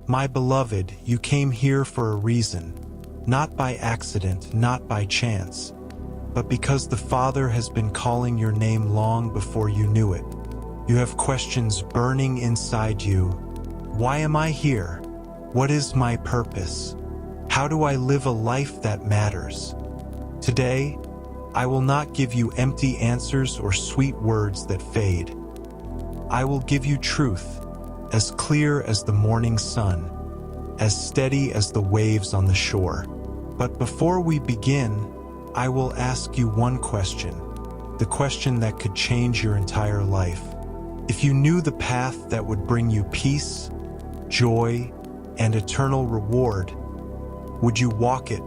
My beloved, you came here for a reason, not by accident, not by chance, but because the Father has been calling your name long before you knew it. You have questions burning inside you. Why am I here? What is my purpose? How do I live a life that matters? Today, I will not give you empty answers or sweet words that fade. I will give you truth, as clear as the morning sun, as steady as the waves on the shore. But before we begin, I will ask you one question, the question that could change your entire life. If you knew the path that would bring you peace, joy, and eternal reward, would you walk it,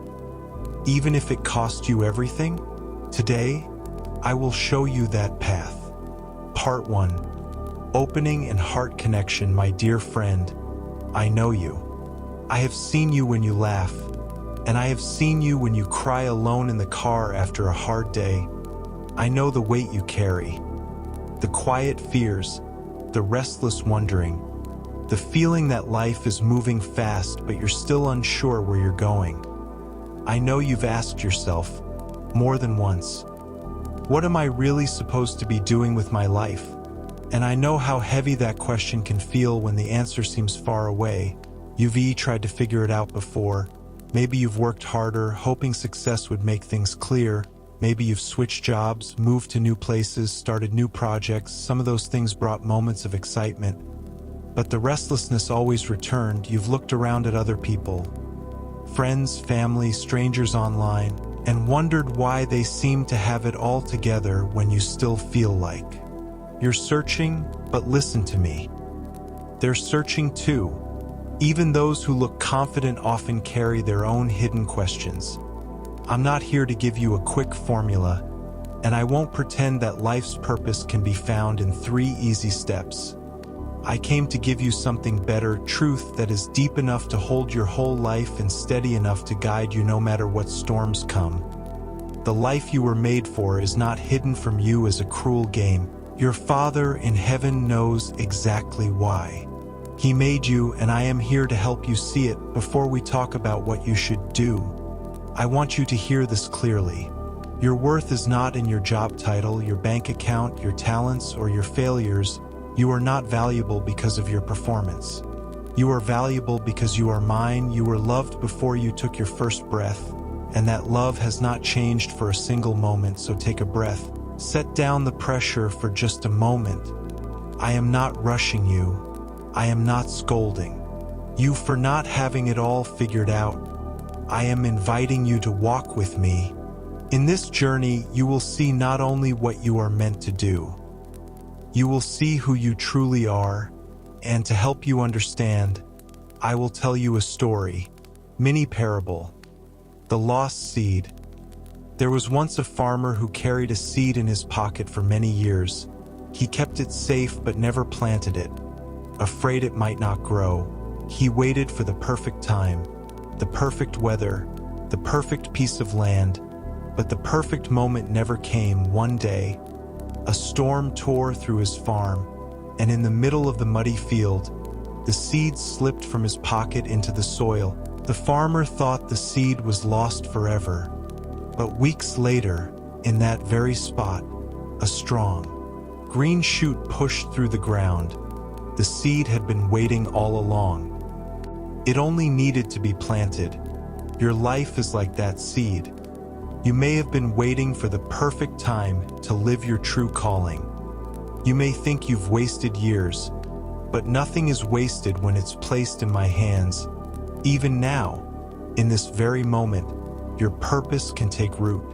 even if it cost you everything? Today, I will show you that path. Part 1. Opening and heart connection. My dear friend, I know you. I have seen you when you laugh, and I have seen you when you cry alone in the car after a hard day. I know the weight you carry, the quiet fears, the restless wondering, the feeling that life is moving fast but you're still unsure where you're going. I know you've asked yourself, more than once, what am I really supposed to be doing with my life? And I know how heavy that question can feel when the answer seems far away. You've tried to figure it out before. Maybe you've worked harder, hoping success would make things clear. Maybe you've switched jobs, moved to new places, started new projects. Some of those things brought moments of excitement. But the restlessness always returned. You've looked around at other people, friends, family, strangers online, and wondered why they seem to have it all together when you still feel like you're searching. But listen to me. They're searching too. Even those who look confident often carry their own hidden questions. I'm not here to give you a quick formula, and I won't pretend that life's purpose can be found in 3 easy steps. I came to give you something better, truth that is deep enough to hold your whole life and steady enough to guide you no matter what storms come. The life you were made for is not hidden from you as a cruel game. Your Father in heaven knows exactly why. He made you, and I am here to help you see it. Before we talk about what you should do, I want you to hear this clearly. Your worth is not in your job title, your bank account, your talents, or your failures. You are not valuable because of your performance. You are valuable because you are mine. You were loved before you took your first breath, and that love has not changed for a single moment. So take a breath. Set down the pressure for just a moment. I am not rushing you. I am not scolding you for not having it all figured out. I am inviting you to walk with me. In this journey, you will see not only what you are meant to do, you will see who you truly are, and to help you understand, I will tell you a story, mini parable. The lost seed. There was once a farmer who carried a seed in his pocket for many years. He kept it safe but never planted it, afraid it might not grow. He waited for the perfect time, the perfect weather, the perfect piece of land, but the perfect moment never came. One day, a storm tore through his farm, and in the middle of the muddy field, the seed slipped from his pocket into the soil. The farmer thought the seed was lost forever. But weeks later, in that very spot, a strong, green shoot pushed through the ground. The seed had been waiting all along. It only needed to be planted. Your life is like that seed. You may have been waiting for the perfect time to live your true calling. You may think you've wasted years, but nothing is wasted when it's placed in my hands. Even now, in this very moment, your purpose can take root.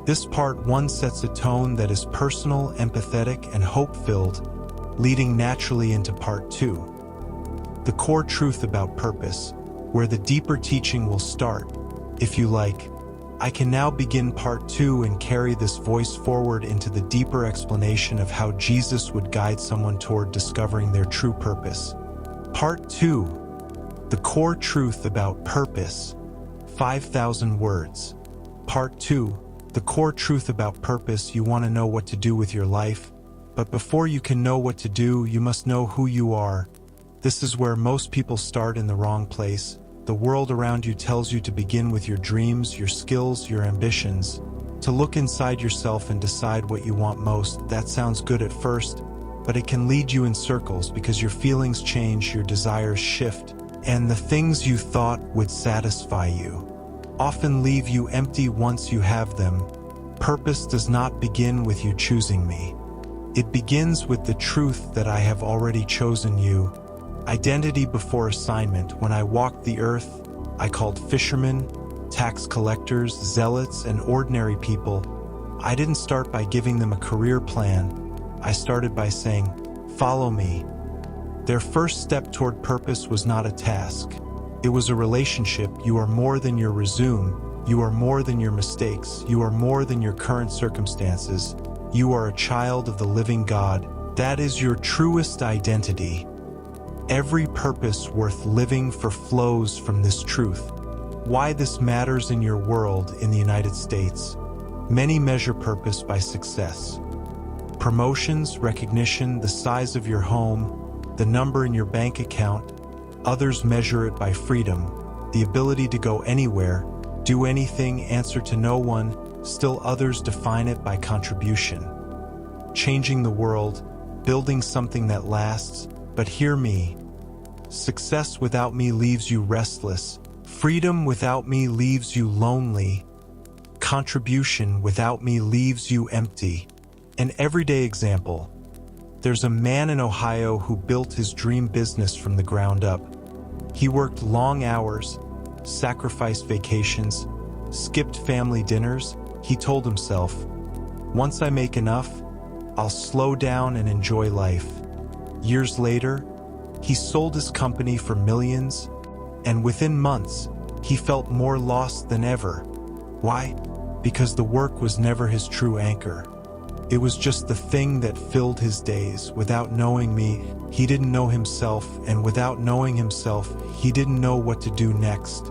This part 1 sets a tone that is personal, empathetic, and hope-filled, leading naturally into part 2. The core truth about purpose, where the deeper teaching will start. If you like, I can now begin part 2 and carry this voice forward into the deeper explanation of how Jesus would guide someone toward discovering their true purpose. Part 2. The core truth about purpose. 5,000 words. Part 2. The core truth about purpose. You want to know what to do with your life, but before you can know what to do, you must know who you are. This is where most people start in the wrong place. The world around you tells you to begin with your dreams, your skills, your ambitions, to look inside yourself and decide what you want most. That sounds good at first, but it can lead you in circles because your feelings change, your desires shift, and the things you thought would satisfy you often leave you empty once you have them. Purpose does not begin with you choosing me. It begins with the truth that I have already chosen you. Identity before assignment. When I walked the earth, I called fishermen, tax collectors, zealots, and ordinary people. I didn't start by giving them a career plan. I started by saying, "Follow me." Their first step toward purpose was not a task. It was a relationship. You are more than your resume. You are more than your mistakes. You are more than your current circumstances. You are a child of the living God. That is your truest identity. Every purpose worth living for flows from this truth. Why this matters in your world in the United States. Many measure purpose by success. Promotions, recognition, the size of your home, the number in your bank account. Others measure it by freedom, the ability to go anywhere, do anything, answer to no one. Still others define it by contribution. Changing the world, building something that lasts. But hear me. Success without me leaves you restless. Freedom without me leaves you lonely. Contribution without me leaves you empty. An everyday example. There's a man in Ohio who built his dream business from the ground up. He worked long hours, sacrificed vacations, skipped family dinners. He told himself, "Once I make enough, I'll slow down and enjoy life." Years later, he sold his company for millions, and within months, he felt more lost than ever. Why? Because the work was never his true anchor. It was just the thing that filled his days. Without knowing me, he didn't know himself, and without knowing himself, he didn't know what to do next.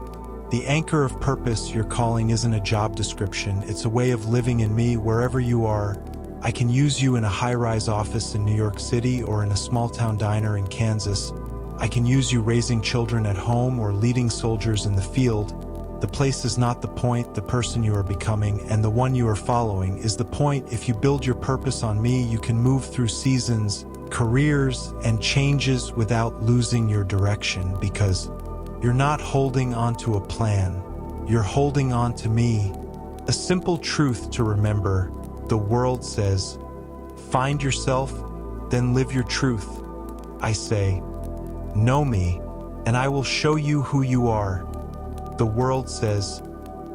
The anchor of purpose, your calling, isn't a job description. It's a way of living in me wherever you are. I can use you in a high-rise office in New York City or in a small-town diner in Kansas. I can use you raising children at home or leading soldiers in the field. The place is not the point. The person you are becoming and the one you are following is the point. If you build your purpose on me, you can move through seasons, careers, and changes without losing your direction, because you're not holding on to a plan. You're holding on to me. A simple truth to remember. The world says, find yourself, then live your truth. I say, know me, and I will show you who you are. The world says,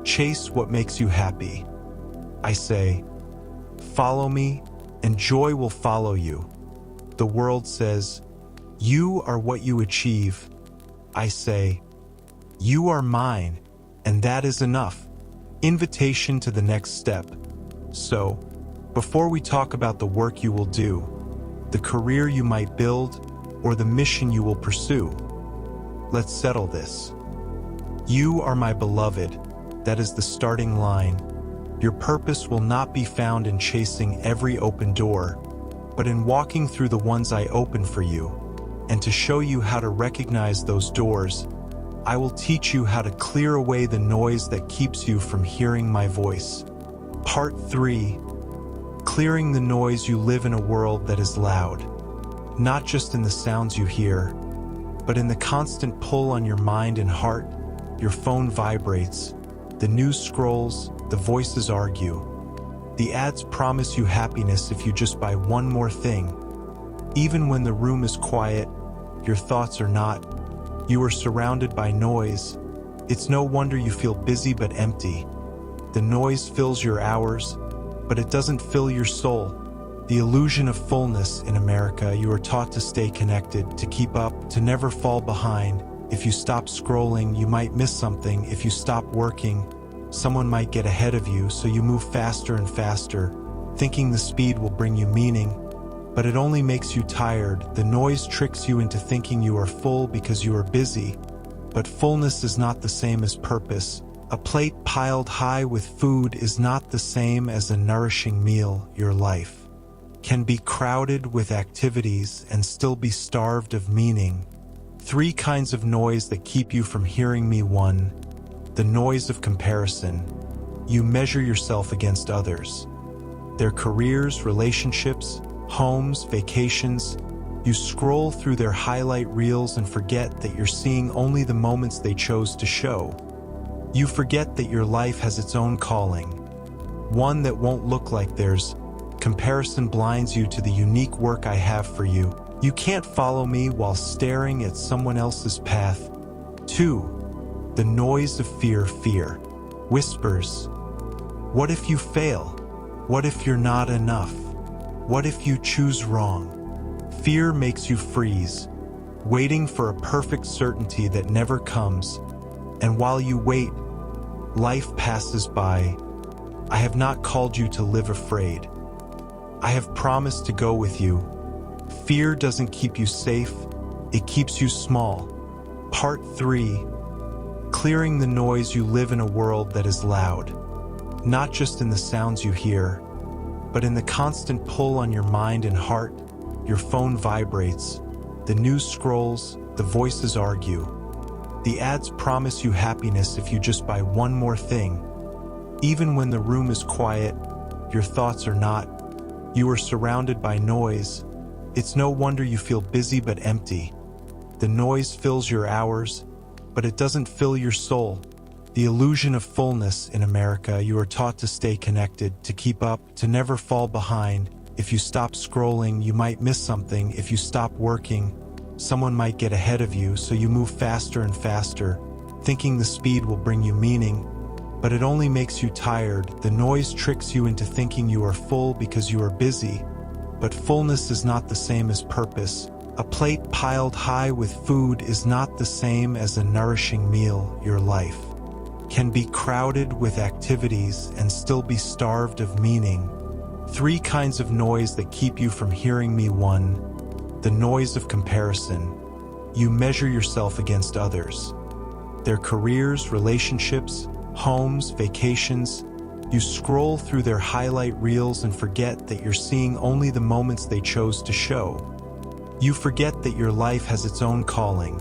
chase what makes you happy. I say, follow me, and joy will follow you. The world says, you are what you achieve. I say, you are mine, and that is enough. Invitation to the next step. So, before we talk about the work you will do, the career you might build, or the mission you will pursue, let's settle this. You are my beloved. That is the starting line. Your purpose will not be found in chasing every open door, but in walking through the ones I open for you. And to show you how to recognize those doors, I will teach you how to clear away the noise that keeps you from hearing my voice. Part 3. Clearing the noise. You live in a world that is loud, not just in the sounds you hear, but in the constant pull on your mind and heart. Your phone vibrates, the news scrolls, the voices argue. The ads promise you happiness if you just buy one more thing. Even when the room is quiet, your thoughts are not. You are surrounded by noise. It's no wonder you feel busy but empty. The noise fills your hours, but it doesn't fill your soul. The illusion of fullness in America. You are taught to stay connected, to keep up, to never fall behind. If you stop scrolling, you might miss something. If you stop working, someone might get ahead of you, so you move faster and faster, thinking the speed will bring you meaning. But it only makes you tired. The noise tricks you into thinking you are full because you are busy. But fullness is not the same as purpose. A plate piled high with food is not the same as a nourishing meal. Your life can be crowded with activities and still be starved of meaning. Three kinds of noise that keep you from hearing me. 1. The noise of comparison. You measure yourself against others. Their careers, relationships, homes, vacations. You scroll through their highlight reels and forget that you're seeing only the moments they chose to show. You forget that your life has its own calling, one that won't look like theirs. Comparison blinds you to the unique work I have for you. You can't follow me while staring at someone else's path. 2. The noise of fear. Fear whispers. What if you fail? What if you're not enough? What if you choose wrong? Fear makes you freeze, waiting for a perfect certainty that never comes. And while you wait, life passes by. I have not called you to live afraid. I have promised to go with you. Fear doesn't keep you safe, it keeps you small. Part 3. Clearing the noise. You live in a world that is loud, not just in the sounds you hear, but in the constant pull on your mind and heart. Your phone vibrates, the news scrolls, the voices argue. The ads promise you happiness if you just buy one more thing. Even when the room is quiet, your thoughts are not. You are surrounded by noise. It's no wonder you feel busy but empty. The noise fills your hours, but it doesn't fill your soul. The illusion of fullness. In America, you are taught to stay connected, to keep up, to never fall behind. If you stop scrolling, you might miss something. If you stop working, someone might get ahead of you, so you move faster and faster, thinking the speed will bring you meaning. But it only makes you tired. The noise tricks you into thinking you are full because you are busy. But fullness is not the same as purpose. A plate piled high with food is not the same as a nourishing meal. Your life can be crowded with activities and still be starved of meaning. 3 kinds of noise that keep you from hearing me. 1. The noise of comparison. You measure yourself against others. Their careers, relationships, homes, vacations. You scroll through their highlight reels and forget that you're seeing only the moments they chose to show. You forget that your life has its own calling,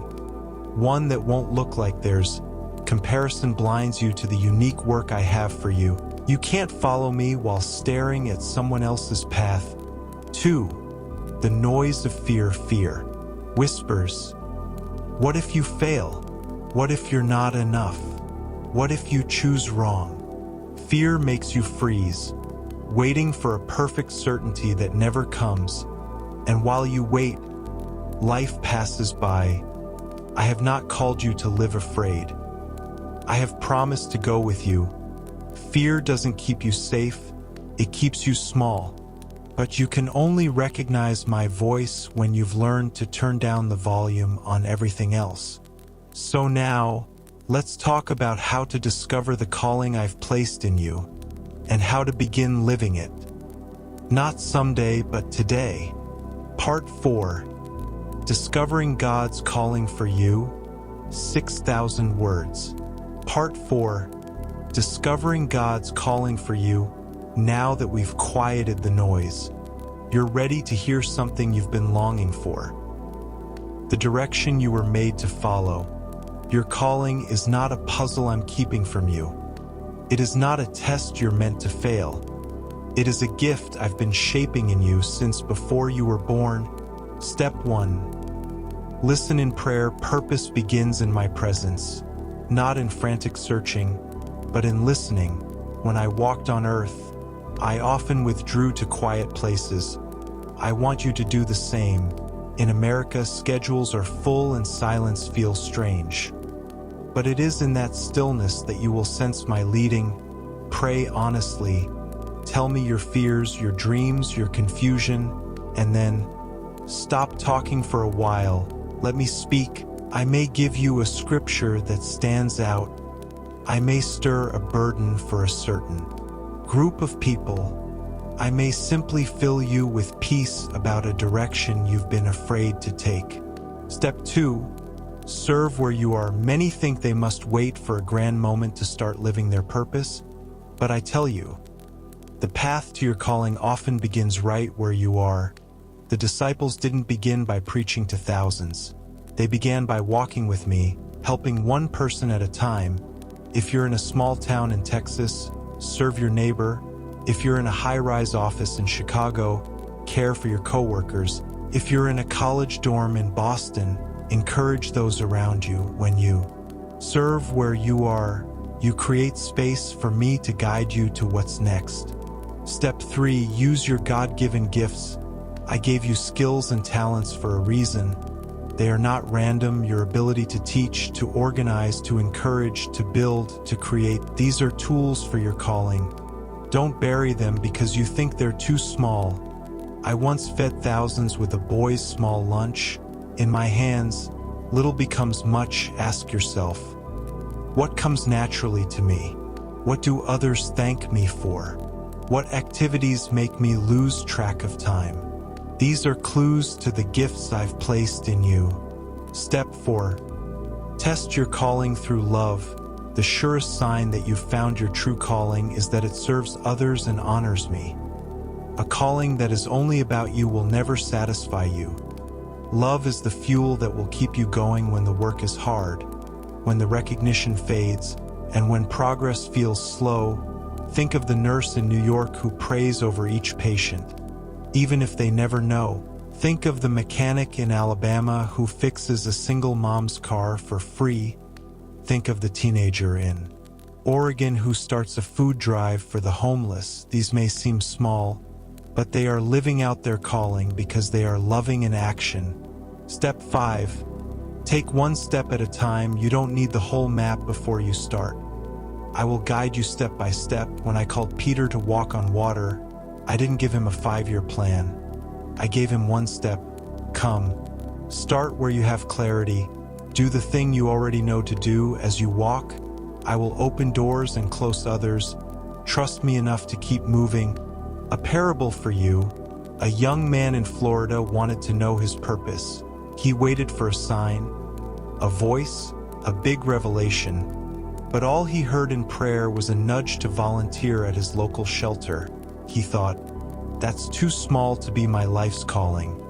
one that won't look like theirs. Comparison blinds you to the unique work I have for you. You can't follow me while staring at someone else's path. 2. The noise of fear. Fear whispers. What if you fail? What if you're not enough? What if you choose wrong? Fear makes you freeze, waiting for a perfect certainty that never comes. And while you wait, life passes by. I have not called you to live afraid. I have promised to go with you. Fear doesn't keep you safe, it keeps you small. But you can only recognize my voice when you've learned to turn down the volume on everything else. So now, let's talk about how to discover the calling I've placed in you, and how to begin living it. Not someday, but today. Part 4. Discovering God's calling for you. 6,000 words. Part 4. Discovering God's calling for you. Now that we've quieted the noise, you're ready to hear something you've been longing for. The direction you were made to follow. Your calling is not a puzzle I'm keeping from you. It is not a test you're meant to fail. It is a gift I've been shaping in you since before you were born. Step 1. Listen in prayer. Purpose begins in my presence, not in frantic searching, but in listening. When I walked on earth, I often withdrew to quiet places. I want you to do the same. In America, schedules are full and silence feels strange. But it is in that stillness that you will sense my leading. Pray honestly. Tell me your fears, your dreams, your confusion, and then stop talking for a while. Let me speak. I may give you a scripture that stands out. I may stir a burden for a certain group of people. I may simply fill you with peace about a direction you've been afraid to take. Step 2. Serve where you are. Many think they must wait for a grand moment to start living their purpose, but I tell you, the path to your calling often begins right where you are. The disciples didn't begin by preaching to thousands. They began by walking with me, helping one person at a time. If you're in a small town in Texas, serve your neighbor. If you're in a high-rise office in Chicago, care for your coworkers. If you're in a college dorm in Boston, encourage those around you. When you serve where you are, you create space for me to guide you to what's next. Step 3, use your God-given gifts. I gave you skills and talents for a reason. They are not random. Your ability to teach, to organize, to encourage, to build, to create, these are tools for your calling. Don't bury them because you think they're too small. I once fed thousands with a boy's small lunch. In my hands, little becomes much. Ask yourself, what comes naturally to me? What do others thank me for? What activities make me lose track of time? These are clues to the gifts I've placed in you. Step 4. Test your calling through love. The surest sign that you've found your true calling is that it serves others and honors me. A calling that is only about you will never satisfy you. Love is the fuel that will keep you going when the work is hard, when the recognition fades, and when progress feels slow. Think of the nurse in New York who prays over each patient, even if they never know. Think of the mechanic in Alabama who fixes a single mom's car for free. Think of the teenager in Oregon who starts a food drive for the homeless. These may seem small, but they are living out their calling because they are loving in action. Step 5. Take one step at a time. You don't need the whole map before you start. I will guide you step by step. When I called Peter to walk on water, I didn't give him a 5-year plan. I gave him one step. Come. Start where you have clarity. Do the thing you already know to do. As you walk, I will open doors and close others. Trust me enough to keep moving. A parable for you. A young man in Florida wanted to know his purpose. He waited for a sign, a voice, a big revelation. But all he heard in prayer was a nudge to volunteer at his local shelter. He thought, that's too small to be my life's calling.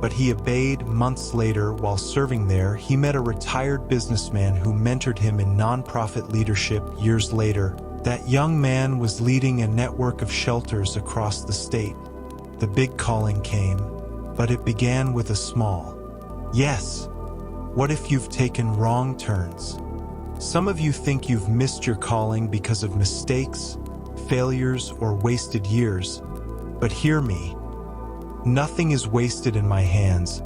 But he obeyed. Months later, while serving there, he met a retired businessman who mentored him in nonprofit leadership. Years later, that young man was leading a network of shelters across the state. The big calling came, but it began with a small yes. What if you've taken wrong turns? Some of you think you've missed your calling because of mistakes, failures, or wasted years. But hear me. Nothing is wasted in my hands.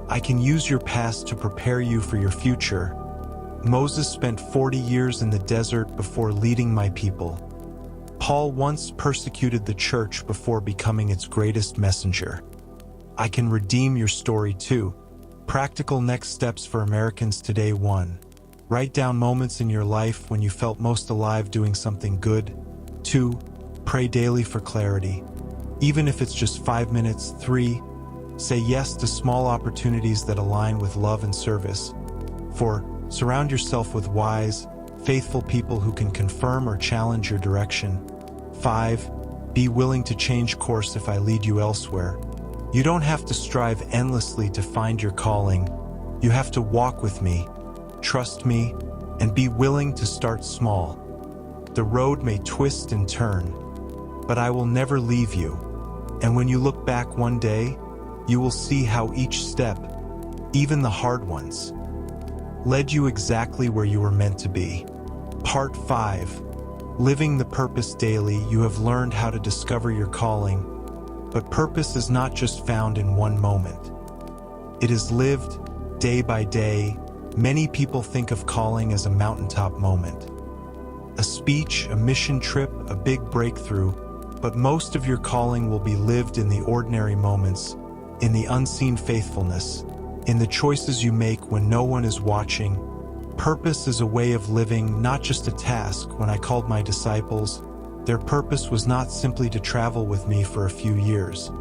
I can use your past to prepare you for your future. Moses spent 40 years in the desert before leading my people. Paul once persecuted the church before becoming its greatest messenger. I can redeem your story too. Practical next steps for Americans today. 1. Write down moments in your life when you felt most alive doing something good. 2. Pray daily for clarity, even if it's just 5 minutes. 3. Say yes to small opportunities that align with love and service. 4. Surround yourself with wise, faithful people who can confirm or challenge your direction. 5. Be willing to change course if I lead you elsewhere. You don't have to strive endlessly to find your calling. You have to walk with me, trust me, and be willing to start small. The road may twist and turn, but I will never leave you. And when you look back one day, you will see how each step, even the hard ones, led you exactly where you were meant to be. Part 5. Living the purpose daily. You have learned how to discover your calling, but purpose is not just found in one moment. It is lived day by day. Many people think of calling as a mountaintop moment, a speech, a mission trip, a big breakthrough, but most of your calling will be lived in the ordinary moments, in the unseen faithfulness, in the choices you make when no one is watching. Purpose is a way of living, not just a task. When I called my disciples, their purpose was not simply to travel with me for a few years.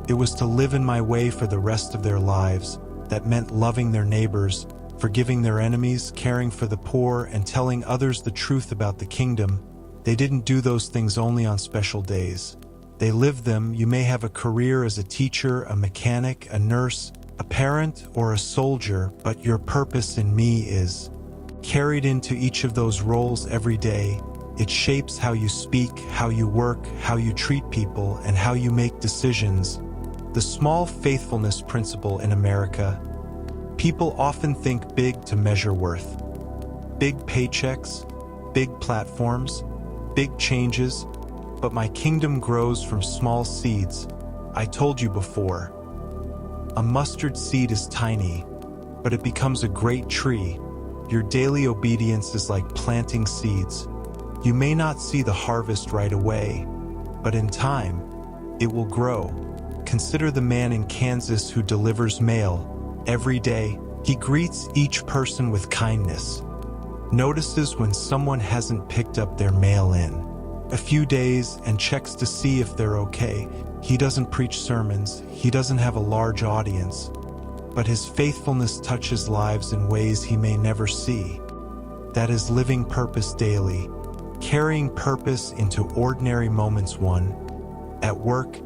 It was to live in my way for the rest of their lives. That meant loving their neighbors, forgiving their enemies, caring for the poor, and telling others the truth about the kingdom. They didn't do those things only on special days. They lived them. You may have a career as a teacher, a mechanic, a nurse, a parent or a soldier, but your purpose in me is carried into each of those roles every day. It shapes how you speak, how you work, how you treat people, and how you make decisions. The small faithfulness principle in America. People often think big to measure worth. Big paychecks, big platforms, big changes, but my kingdom grows from small seeds. I told you before. A mustard seed is tiny, but it becomes a great tree. Your daily obedience is like planting seeds. You may not see the harvest right away, but in time, it will grow. Consider the man in Kansas who delivers mail every day. He greets each person with kindness, notices when someone hasn't picked up their mail in a few days and checks to see if they're okay. He doesn't preach sermons, he doesn't have a large audience, but his faithfulness touches lives in ways he may never see. That is living purpose daily, carrying purpose into ordinary moments. 1. At work,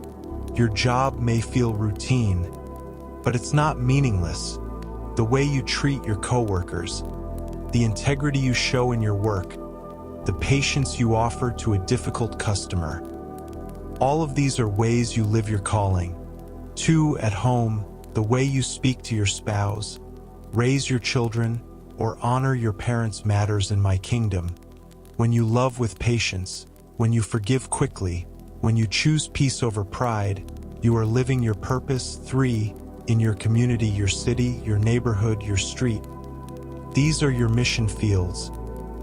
your job may feel routine, but it's not meaningless. The way you treat your coworkers, the integrity you show in your work, the patience you offer to a difficult customer. All of these are ways you live your calling. 2. At home, the way you speak to your spouse, raise your children, or honor your parents matters in my kingdom. When you love with patience, when you forgive quickly, when you choose peace over pride, you are living your purpose. 3. In your community, your city, your neighborhood, your street. These are your mission fields.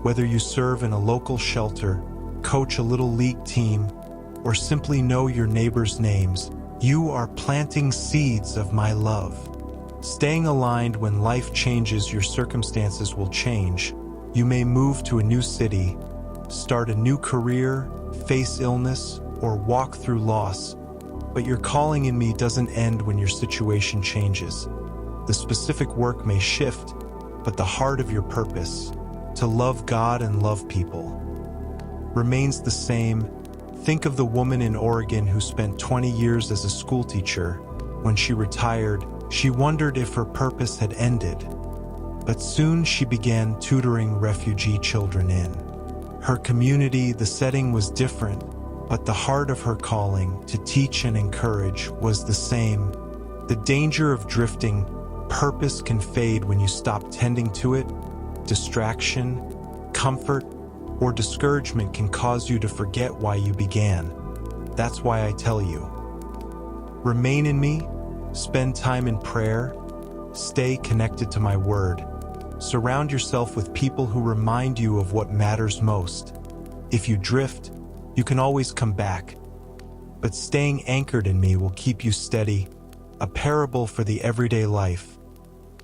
Whether you serve in a local shelter, coach a little league team, or simply know your neighbors' names, you are planting seeds of my love. Staying aligned. When life changes, your circumstances will change. You may move to a new city, start a new career, face illness, or walk through loss. But your calling in me doesn't end when your situation changes. The specific work may shift, but the heart of your purpose, to love God and love people, remains the same. Think of the woman in Oregon who spent 20 years as a schoolteacher. When she retired, she wondered if her purpose had ended. But soon she began tutoring refugee children in her community. The setting was different, but the heart of her calling, to teach and encourage, was the same. The danger of drifting. Purpose can fade when you stop tending to it. Distraction, comfort, or discouragement can cause you to forget why you began. That's why I tell you, remain in me, spend time in prayer, stay connected to my word. Surround yourself with people who remind you of what matters most. If you drift, you can always come back, but staying anchored in me will keep you steady. A parable for the everyday life.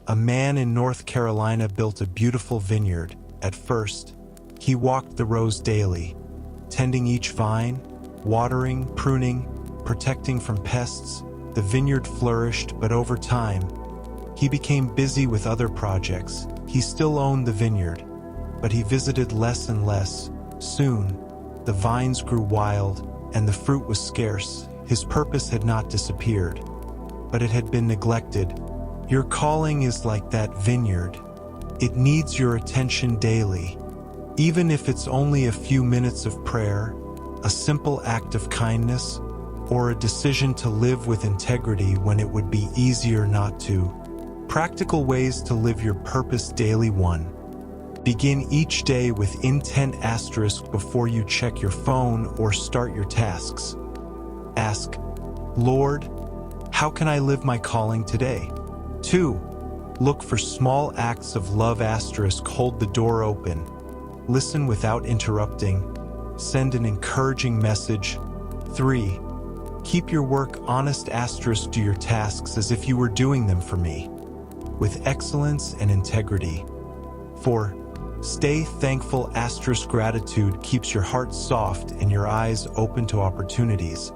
A man in North Carolina built a beautiful vineyard. At first, he walked the rows daily, tending each vine, watering, pruning, protecting from pests. The vineyard flourished, but over time, he became busy with other projects. He still owned the vineyard, but he visited less and less. Soon, the vines grew wild, and the fruit was scarce. His purpose had not disappeared, but it had been neglected. Your calling is like that vineyard. It needs your attention daily. Even if it's only a few minutes of prayer, a simple act of kindness, or a decision to live with integrity when it would be easier not to. Practical ways to live your purpose daily. 1. Begin each day with intent * before you check your phone or start your tasks. Ask, Lord, how can I live my calling today? 2. Look for small acts of love * hold the door open. Listen without interrupting. Send an encouraging message. 3. Keep your work honest * do your tasks as if you were doing them for me, with excellence and integrity. 4. Stay thankful * gratitude keeps your heart soft and your eyes open to opportunities.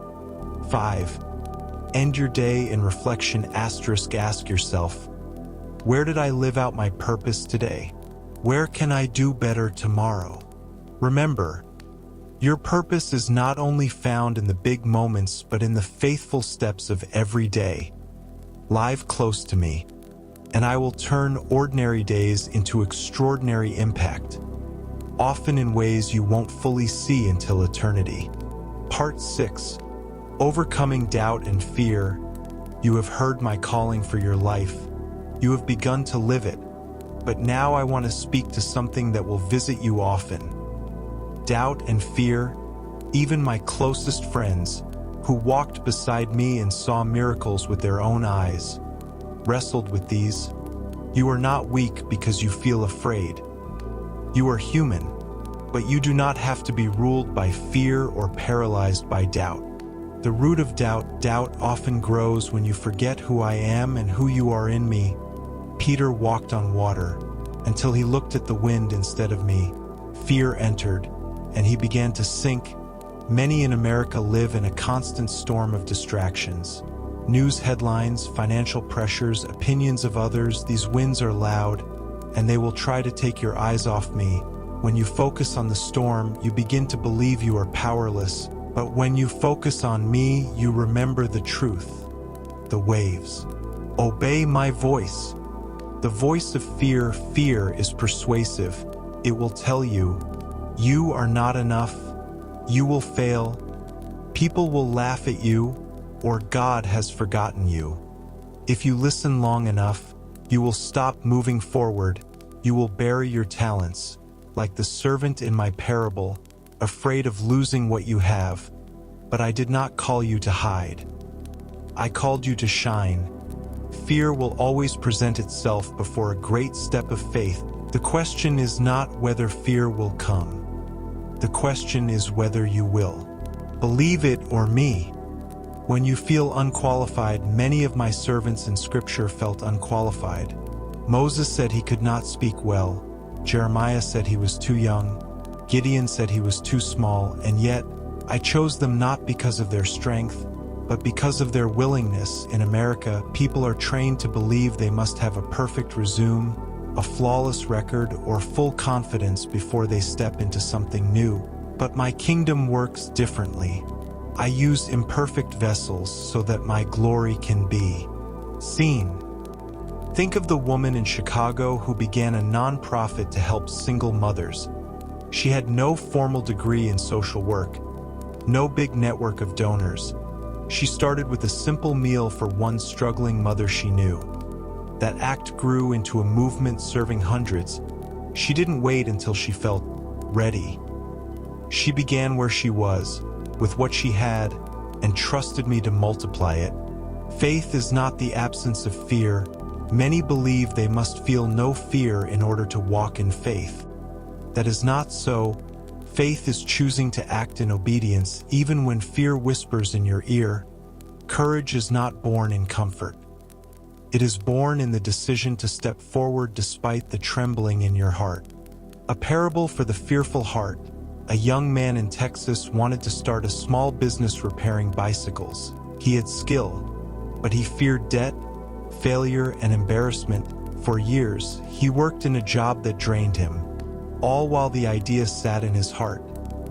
5. End your day in reflection * ask yourself, where did I live out my purpose today? Where can I do better tomorrow? Remember, your purpose is not only found in the big moments but in the faithful steps of every day. live close to me, and I will turn ordinary days into extraordinary impact, often in ways you won't fully see until eternity. Part 6. Overcoming doubt and fear. You have heard my calling for your life. You have begun to live it. But now I want to speak to something that will visit you often. Doubt and fear, even my closest friends, who walked beside me and saw miracles with their own eyes, wrestled with these. You are not weak because you feel afraid. You are human, but you do not have to be ruled by fear or paralyzed by doubt. The root of doubt often grows when you forget who I am and who you are in me. Peter walked on water until he looked at the wind instead of me. Fear entered, and he began to sink. Many in America live in a constant storm of distractions. News headlines, financial pressures, opinions of others, these winds are loud, and they will try to take your eyes off me. When you focus on the storm, you begin to believe you are powerless. But when you focus on me, you remember the truth. The waves. Obey my voice. The voice of fear. Fear is persuasive. It will tell you, you are not enough. You will fail. People will laugh at you, or God has forgotten you. If you listen long enough, you will stop moving forward. You will bury your talents, like the servant in my parable, afraid of losing what you have. But I did not call you to hide. I called you to shine. Fear will always present itself before a great step of faith. The question is not whether fear will come. The question is whether you will. Believe it or me. When you feel unqualified, many of my servants in Scripture felt unqualified. Moses said he could not speak well. Jeremiah said he was too young. Gideon said he was too small, and yet I chose them not because of their strength, but because of their willingness. In America, people are trained to believe they must have a perfect resume, a flawless record, or full confidence before they step into something new. But my kingdom works differently. I use imperfect vessels so that my glory can be seen. Think of the woman in Chicago who began a nonprofit to help single mothers. She had no formal degree in social work, no big network of donors. She started with a simple meal for one struggling mother she knew. That act grew into a movement serving hundreds. She didn't wait until she felt ready. She began where she was, with what she had, and trusted me to multiply it. Faith is not the absence of fear. Many believe they must feel no fear in order to walk in faith. That is not so. Faith is choosing to act in obedience even when fear whispers in your ear. Courage is not born in comfort. It is born in the decision to step forward despite the trembling in your heart. A parable for the fearful heart. A young man in Texas wanted to start a small business repairing bicycles. He had skill, but he feared debt, failure, and embarrassment. For years, he worked in a job that drained him, all while the idea sat in his heart.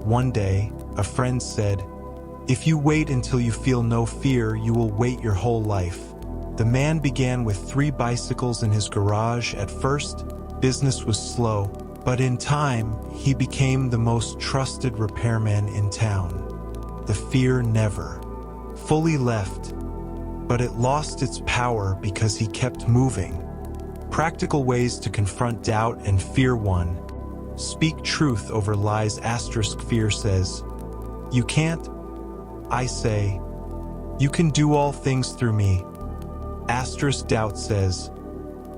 One day, a friend said, "If you wait until you feel no fear, you will wait your whole life." The man began with 3 bicycles in his garage. At first, business was slow, but in time, he became the most trusted repairman in town. The fear never fully left, but it lost its power because he kept moving. Practical ways to confront doubt and fear. 1. Speak truth over lies. Fear says, "You can't." I say, "You can do all things through me." Doubt says,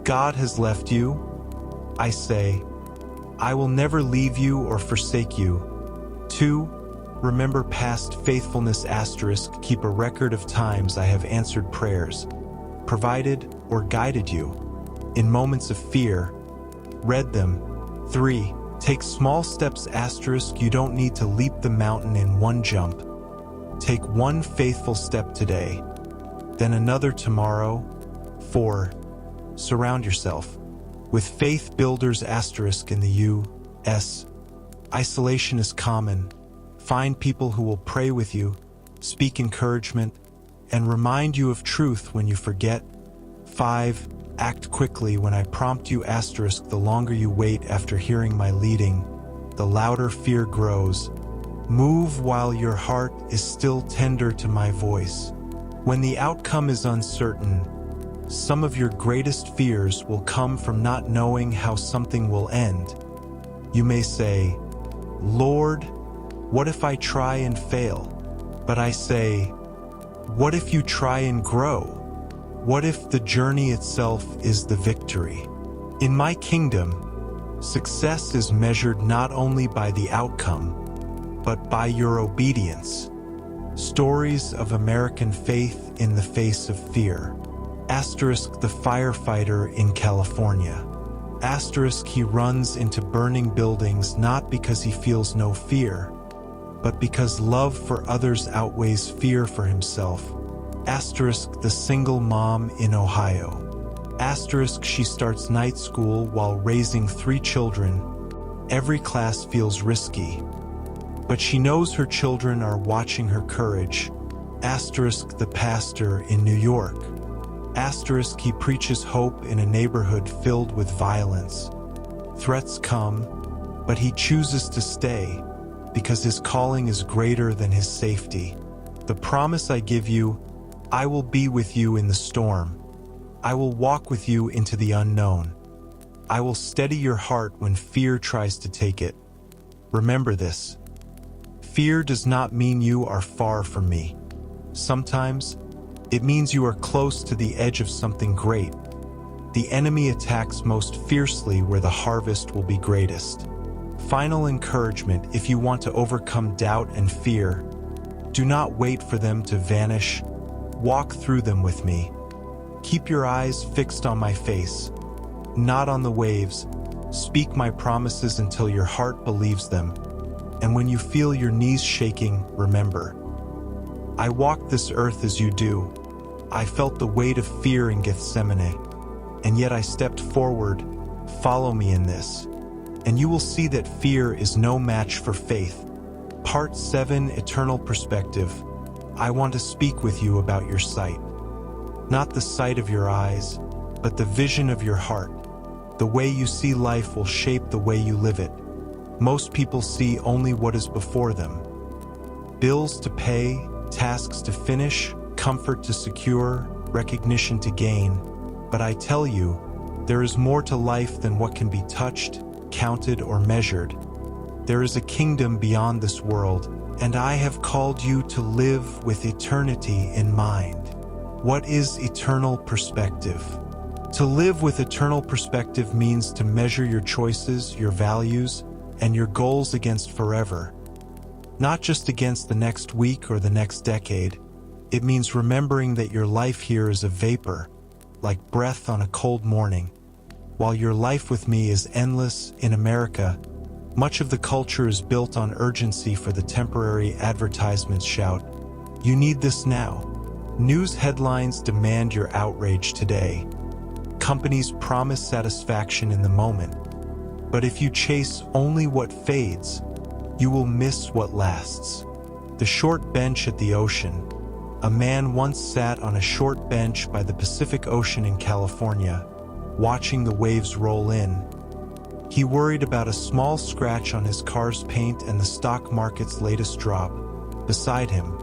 "God has left you." I say, "I will never leave you or forsake you." 2. Remember past faithfulness. Keep a record of times I have answered prayers, provided, or guided you. In moments of fear, read them. 3. Take small steps. You don't need to leap the mountain in one jump. Take one faithful step today, then another tomorrow. 4. Surround yourself with faith builders. In the U.S., isolation is common. Find people who will pray with you, speak encouragement, and remind you of truth when you forget. 5. Act quickly. When I prompt you, the longer you wait after hearing my leading, the louder fear grows. Move while your heart is still tender to my voice. When the outcome is uncertain, some of your greatest fears will come from not knowing how something will end. You may say, Lord, what if I try and fail? But I say, what if you try and grow? What if the journey itself is the victory? In my kingdom, success is measured not only by the outcome, but by your obedience. Stories of American faith in the face of fear. The firefighter in California. He runs into burning buildings not because he feels no fear, but because love for others outweighs fear for himself. The single mom in Ohio. She starts night school while raising 3 children. Every class feels risky, but she knows her children are watching her courage. The pastor in New York. He preaches hope in a neighborhood filled with violence. Threats come, but he chooses to stay because his calling is greater than his safety. The promise I give you, I will be with you in the storm. I will walk with you into the unknown. I will steady your heart when fear tries to take it. Remember this. Fear does not mean you are far from me. Sometimes, it means you are close to the edge of something great. The enemy attacks most fiercely where the harvest will be greatest. Final encouragement: if you want to overcome doubt and fear, do not wait for them to vanish. Walk through them with me. Keep your eyes fixed on my face, not on the waves. Speak my promises until your heart believes them. And when you feel your knees shaking, remember, I walked this earth as you do. I felt the weight of fear in Gethsemane, and yet I stepped forward. Follow me in this, and you will see that fear is no match for faith. Part 7: Eternal Perspective. I want to speak with you about your sight. Not the sight of your eyes, but the vision of your heart. The way you see life will shape the way you live it. Most people see only what is before them. Bills to pay, tasks to finish, comfort to secure, recognition to gain. But I tell you, there is more to life than what can be touched, counted, or measured. There is a kingdom beyond this world, and I have called you to live with eternity in mind. What is eternal perspective? To live with eternal perspective means to measure your choices, your values, and your goals against forever. Not just against the next week or the next decade. It means remembering that your life here is a vapor, like breath on a cold morning. While your life with me is endless in America, much of the culture is built on urgency for the temporary advertisements shout, "You need this now." News headlines demand your outrage today. Companies promise satisfaction in the moment. But if you chase only what fades, you will miss what lasts. The short bench at the ocean. A man once sat on a short bench by the Pacific Ocean in California, watching the waves roll in. He worried about a small scratch on his car's paint and the stock market's latest drop. Beside him,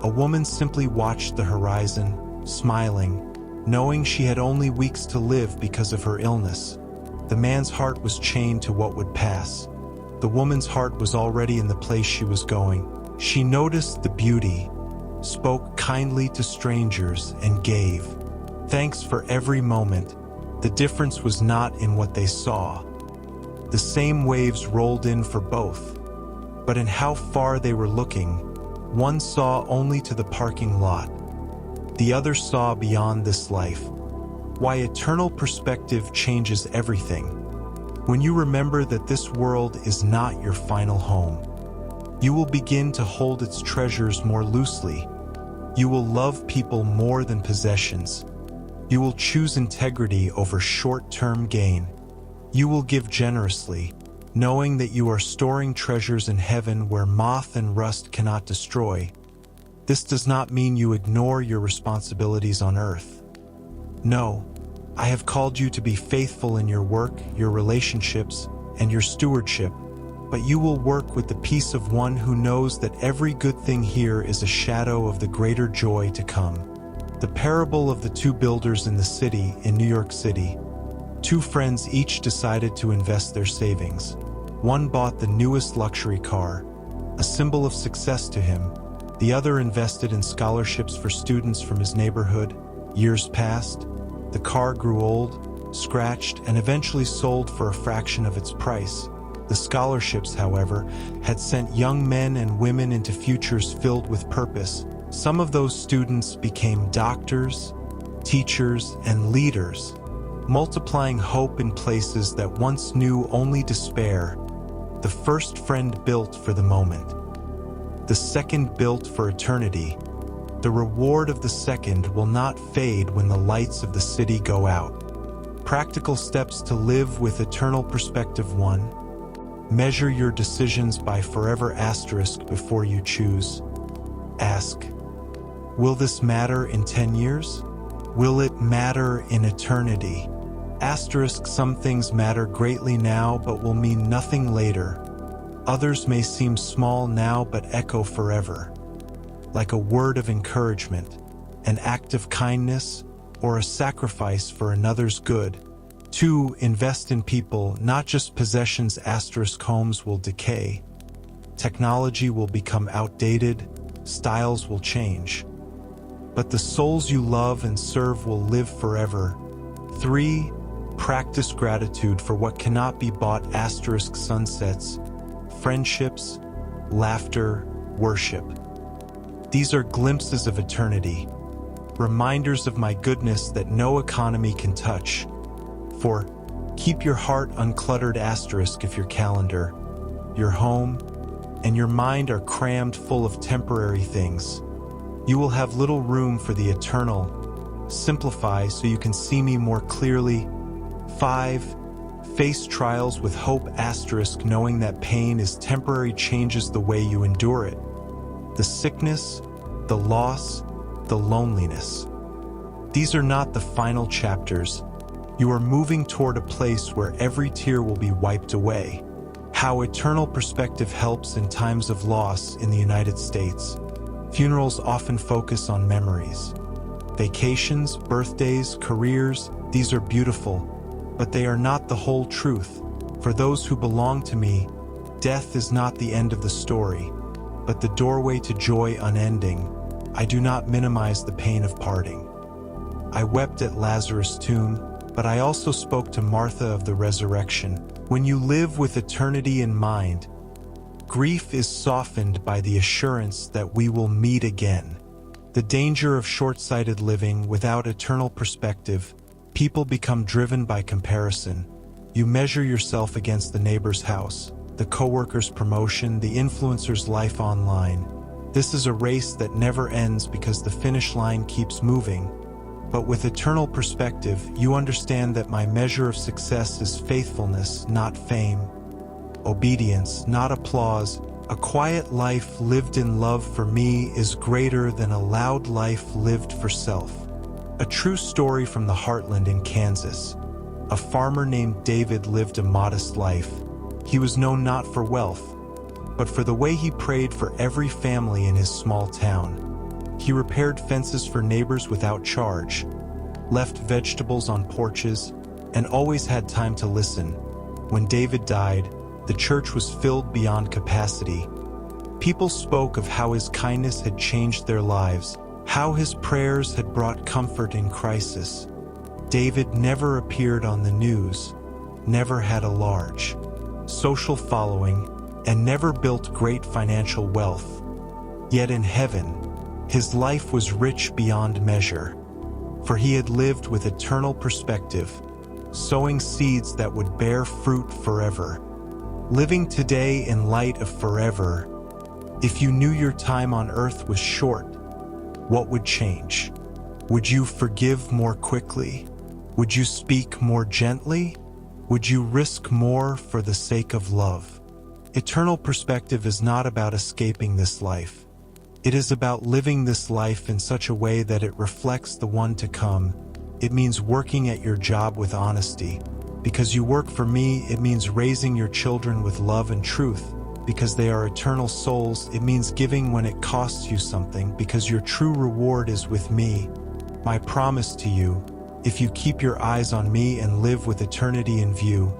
a woman simply watched the horizon, smiling, knowing she had only weeks to live because of her illness. The man's heart was chained to what would pass. The woman's heart was already in the place she was going. She noticed the beauty, spoke kindly to strangers, and gave thanks for every moment. The difference was not in what they saw. The same waves rolled in for both, but in how far they were looking. One saw only to the parking lot. The other saw beyond this life. Why eternal perspective changes everything. When you remember that this world is not your final home, you will begin to hold its treasures more loosely. You will love people more than possessions. You will choose integrity over short-term gain. You will give generously, knowing that you are storing treasures in heaven where moth and rust cannot destroy. This does not mean you ignore your responsibilities on earth. No, I have called you to be faithful in your work, your relationships, and your stewardship, but you will work with the peace of one who knows that every good thing here is a shadow of the greater joy to come. The parable of the two builders in the city in New York City. Two friends each decided to invest their savings. One bought the newest luxury car, a symbol of success to him. The other invested in scholarships for students from his neighborhood. Years passed. The car grew old, scratched, and eventually sold for a fraction of its price. The scholarships, however, had sent young men and women into futures filled with purpose. Some of those students became doctors, teachers, and leaders, multiplying hope in places that once knew only despair. The first friend built for the moment. The second built for eternity. The reward of the second will not fade when the lights of the city go out. Practical steps to live with eternal perspective. 1. Measure your decisions by forever asterisk before you choose. Ask, will this matter in 10 years? Will it matter in eternity? Asterisk, some things matter greatly now but will mean nothing later. Others may seem small now but echo forever. Like a word of encouragement, an act of kindness, or a sacrifice for another's good. 2. Invest in people, not just possessions. Asterisk, homes will decay. Technology will become outdated, styles will change. But the souls you love and serve will live forever. 3. Practice gratitude for what cannot be bought. Asterisk, sunsets, friendships, laughter, worship. These are glimpses of eternity, reminders of my goodness that no economy can touch. 4. Keep your heart uncluttered. Asterisk, if your calendar, your home, and your mind are crammed full of temporary things, you will have little room for the eternal. Simplify so you can see me more clearly. 5. Face trials with hope. Asterisk, knowing that pain is temporary changes the way you endure it. The sickness, the loss, the loneliness. These are not the final chapters. You are moving toward a place where every tear will be wiped away. How eternal perspective helps in times of loss. In the United States, funerals often focus on memories. Vacations, birthdays, careers, these are beautiful, but they are not the whole truth. For those who belong to me, death is not the end of the story, but the doorway to joy unending. I do not minimize the pain of parting. I wept at Lazarus' tomb, but I also spoke to Martha of the resurrection. When you live with eternity in mind, grief is softened by the assurance that we will meet again. The danger of short-sighted living without eternal perspective. People become driven by comparison. You measure yourself against the neighbor's house, the coworker's promotion, the influencer's life online. This is a race that never ends because the finish line keeps moving. But with eternal perspective, you understand that my measure of success is faithfulness, not fame. Obedience, not applause. A quiet life lived in love for me is greater than a loud life lived for self. A true story from the heartland in Kansas. A farmer named David lived a modest life. He was known not for wealth, but for the way he prayed for every family in his small town. He repaired fences for neighbors without charge, left vegetables on porches, and always had time to listen. When David died, the church was filled beyond capacity. People spoke of how his kindness had changed their lives, how his prayers had brought comfort in crisis. David never appeared on the news, never had a large social following, and never built great financial wealth. Yet in heaven, his life was rich beyond measure, for he had lived with eternal perspective, sowing seeds that would bear fruit forever. Living today in light of forever. If you knew your time on earth was short, what would change? Would you forgive more quickly? Would you speak more gently? Would you risk more for the sake of love? Eternal perspective is not about escaping this life. It is about living this life in such a way that it reflects the one to come. it means working at your job with honesty. Because you work for me, it means raising your children with love and truth. Because they are eternal souls, it means giving when it costs you something, because your true reward is with me. My promise to you, if you keep your eyes on me and live with eternity in view,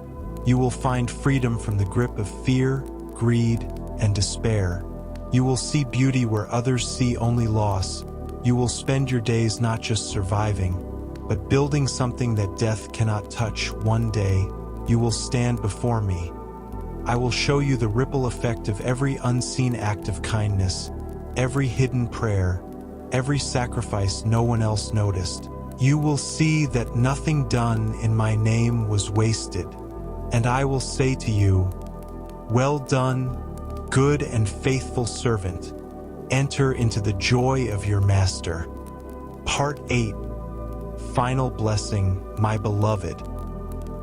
you will find freedom from the grip of fear, greed, and despair. You will see beauty where others see only loss. You will spend your days not just surviving, but building something that death cannot touch. One day, you will stand before me. I will show you the ripple effect of every unseen act of kindness, every hidden prayer, every sacrifice no one else noticed. You will see that nothing done in my name was wasted, and I will say to you, well done, good and faithful servant. Enter into the joy of your master. Part 8. Final blessing, my beloved.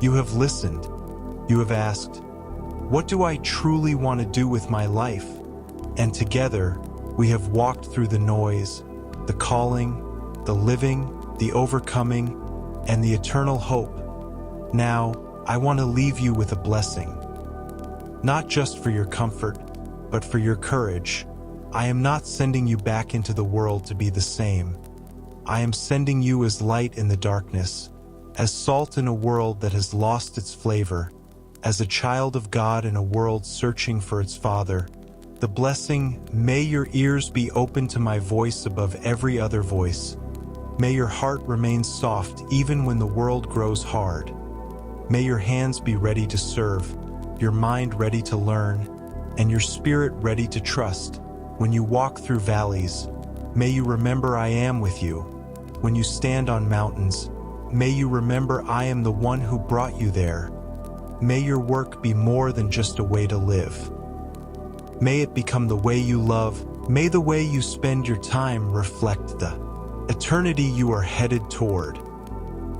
You have listened. You have asked, what do I truly want to do with my life? And together, we have walked through the noise, the calling, the living, the overcoming, and the eternal hope. Now, I want to leave you with a blessing. Not just for your comfort, but for your courage. I am not sending you back into the world to be the same. I am sending you as light in the darkness, as salt in a world that has lost its flavor, as a child of God in a world searching for its Father. The blessing, may your ears be open to my voice above every other voice. May your heart remain soft even when the world grows hard. May your hands be ready to serve, your mind ready to learn, and your spirit ready to trust. When you walk through valleys, may you remember I am with you. When you stand on mountains, may you remember I am the one who brought you there. May your work be more than just a way to live. May it become the way you love. May the way you spend your time reflect the eternity you are headed toward.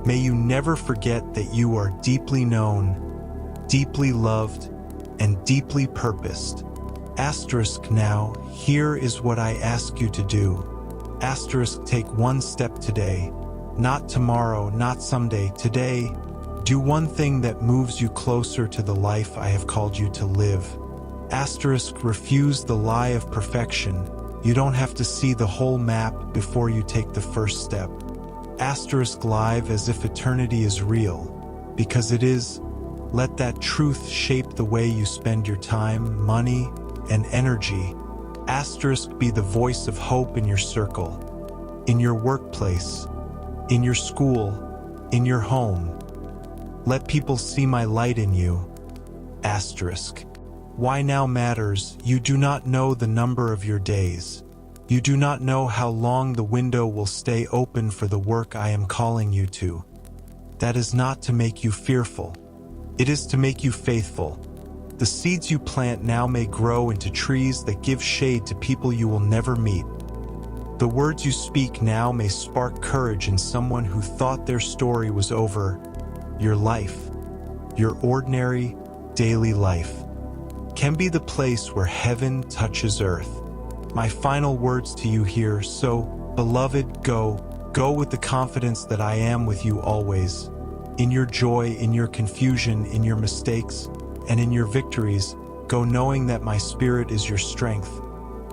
May you never forget that you are deeply known, deeply loved, and deeply purposed. Asterisk now, here is what I ask you to do. Asterisk take one step today. Not tomorrow, not someday, today. Do one thing that moves you closer to the life I have called you to live. Asterisk refuse the lie of perfection. You don't have to see the whole map before you take the first step. Asterisk live as if eternity is real, because it is. Let that truth shape the way you spend your time, money, and energy. Asterisk be the voice of hope in your circle, in your workplace, in your school, in your home. Let people see my light in you. Asterisk. Why now matters, you do not know the number of your days. You do not know how long the window will stay open for the work I am calling you to. That is not to make you fearful. It is to make you faithful. The seeds you plant now may grow into trees that give shade to people you will never meet. The words you speak now may spark courage in someone who thought their story was over. Your life, your ordinary, daily life, can be the place where heaven touches earth. My final words to you here, so, beloved, go with the confidence that I am with you always. In your joy, in your confusion, in your mistakes, and in your victories, go knowing that my spirit is your strength,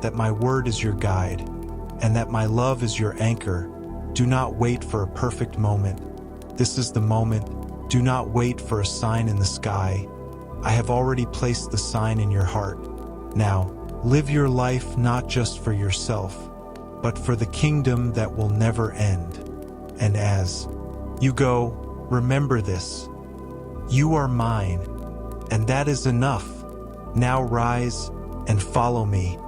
that my word is your guide, and that my love is your anchor. Do not wait for a perfect moment. This is the moment. Do not wait for a sign in the sky. I have already placed the sign in your heart. Now, live your life not just for yourself, but for the kingdom that will never end. And as you go, remember this. You are mine, and that is enough. Now rise and follow me.